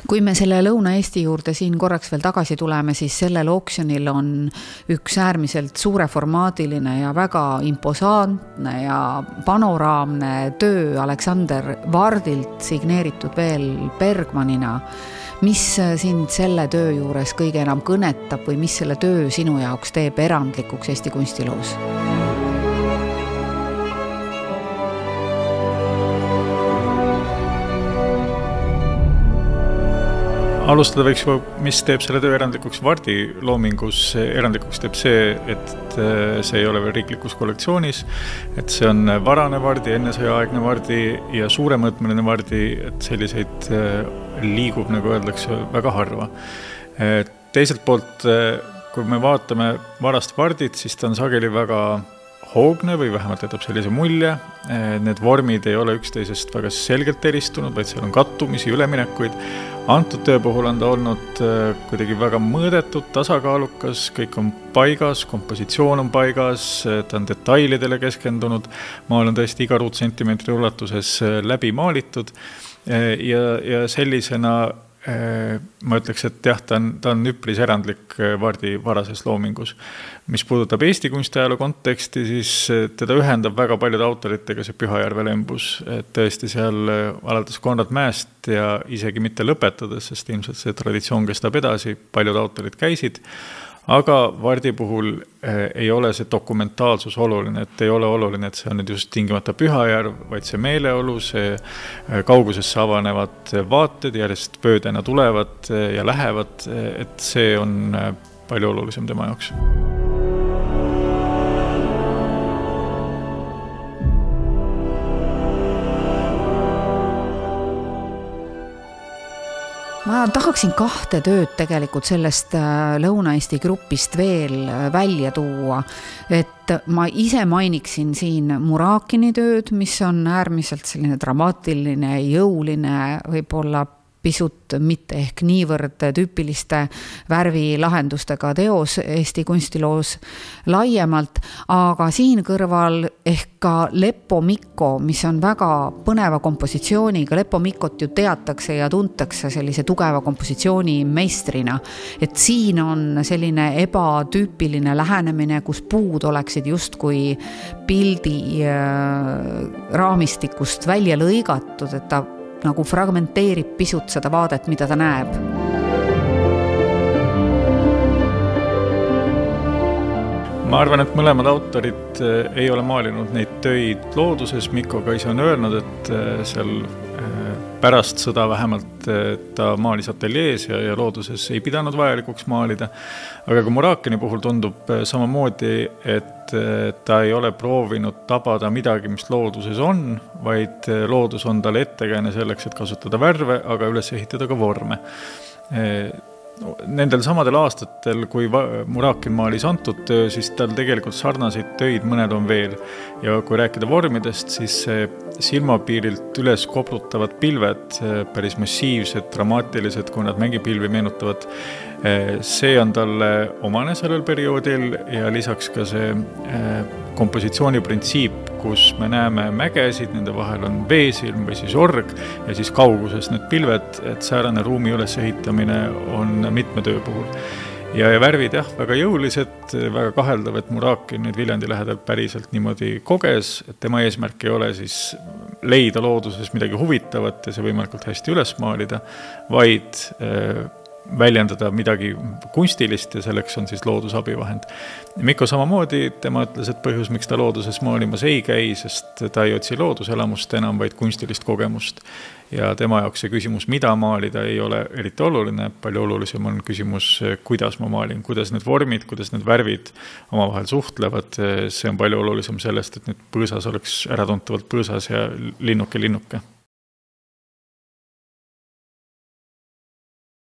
Kui me selle Lõuna-Eesti juurde siin korraks veel tagasi tuleme, siis sellel oksjonil on üks äärmiselt suureformaadiline ja väga imposaantne ja panoraamne töö Aleksander Vardilt signeeritud veel Bergmanina. Mis sind selle töö juures kõige enam kõnetab või mis selle töö sinu jaoks teeb erandlikuks Eesti kunstiloos? Alustada võiks juba, mis teeb selle töö erandlikuks Vardi loomingus. Erandlikuks teeb see, et see ei ole veel riiklikus kollektsioonis, et see on varane Vardi, ennesõjaaegne Vardi ja suuremõõtmeline Vardi, et selliseid liigub, nagu öeldakse, väga harva. Teiselt poolt, kui me vaatame varast Vardit, siis ta on sageli väga hoogne või vähemalt jätab sellise mulje. Need vormid ei ole üksteisest väga selgelt eristunud, vaid seal on kattumisi, üleminekuid. Antud töö puhul on ta olnud kuidagi väga mõõdetud, tasakaalukas, kõik on paigas, kompositsioon on paigas, ta on detailidele keskendunud, maal on tõesti iga ruutsentimeetri ulatuses läbi maalitud ja sellisena ma ütleks, et jah, ta on üpris erandlik Vardi varases loomingus. Mis puudutab Eesti kunstiajaloo konteksti, siis teda ühendab väga paljude autoritega see Pühajärve lembus. Tõesti seal alates Konrad Mäest ja isegi mitte lõpetades, sest ilmselt see traditsioon kestab edasi, paljud autorid käisid. Aga Vardi puhul ei ole see dokumentaalsus oluline, et ei ole oluline, et see on nüüd just tingimata Pühajärv, vaid see meeleolu, see kaugusesse avanevad vaated järjest pöödena tulevad ja lähevad, et see on palju olulisem tema jaoks. Ma tahaksin kahte tööd tegelikult sellest Lõuna-Eesti grupist veel välja tuua, et ma ise mainiksin siin Murakini tööd, mis on äärmiselt selline dramaatiline, jõuline, võib-olla pisut mitte ehk niivõrd tüüpiliste värvilahendustega teos Eesti kunstiloos laiemalt, aga siin kõrval ehk ka Leppo Mikko, mis on väga põneva kompositsiooniga. Leppo Mikkot ju teatakse ja tuntakse sellise tugeva kompositsiooni meistrina, et siin on selline ebatüüpiline lähenemine, kus puud oleksid justkui pildi raamistikust välja lõigatud, et ta nagu fragmenteerib pisut seda vaadet, mida ta näeb. Ma arvan, et mõlemad autorid ei ole maalinud neid töid looduses. Mikko ka ise on öelnud, et seal pärast sõda vähemalt ta maalis ateljees ja looduses ei pidanud vajalikuks maalida. Aga ka Murakini puhul tundub samamoodi, et ta ei ole proovinud tabada midagi, mis looduses on, vaid loodus on talle ettekääne selleks, et kasutada värve, aga üles ehitada ka vorme. Nendel samadel aastatel, kui Murakin maalis antud töö, siis tal tegelikult sarnaseid töid mõned on veel. Ja kui rääkida vormidest, siis silmapiirilt üles koplutavad pilved, päris massiivsed, dramaatilised, kui nad mängipilvi meenutavad. See on talle omane sellel perioodil ja lisaks ka see kompositsiooni printsiip, kus me näeme mägesid, nende vahel on veesilm või siis org ja siis kauguses need pilved, et säärane ruumi ülesehitamine on mitme töö puhul. Ja värvid jah, väga jõulised, väga kaheldav, et Murakin nüüd Viljandi lähedal päriselt niimoodi koges, et tema eesmärk ei ole siis leida looduses midagi huvitavat ja see võimalikult hästi üles maalida, vaid väljendada midagi kunstilist ja selleks on siis loodusabivahend. Mikko samamoodi, tema ütles, et põhjus, miks ta looduses maalimas ei käi, sest ta ei otsi looduselamust enam, vaid kunstilist kogemust. Ja tema jaoks see küsimus, mida maalida, ei ole eriti oluline. Palju olulisem on küsimus, kuidas ma maalin, kuidas need vormid, kuidas need värvid omavahel suhtlevad. See on palju olulisem sellest, et nüüd põõsas oleks äratuntavalt põõsas ja linnuke.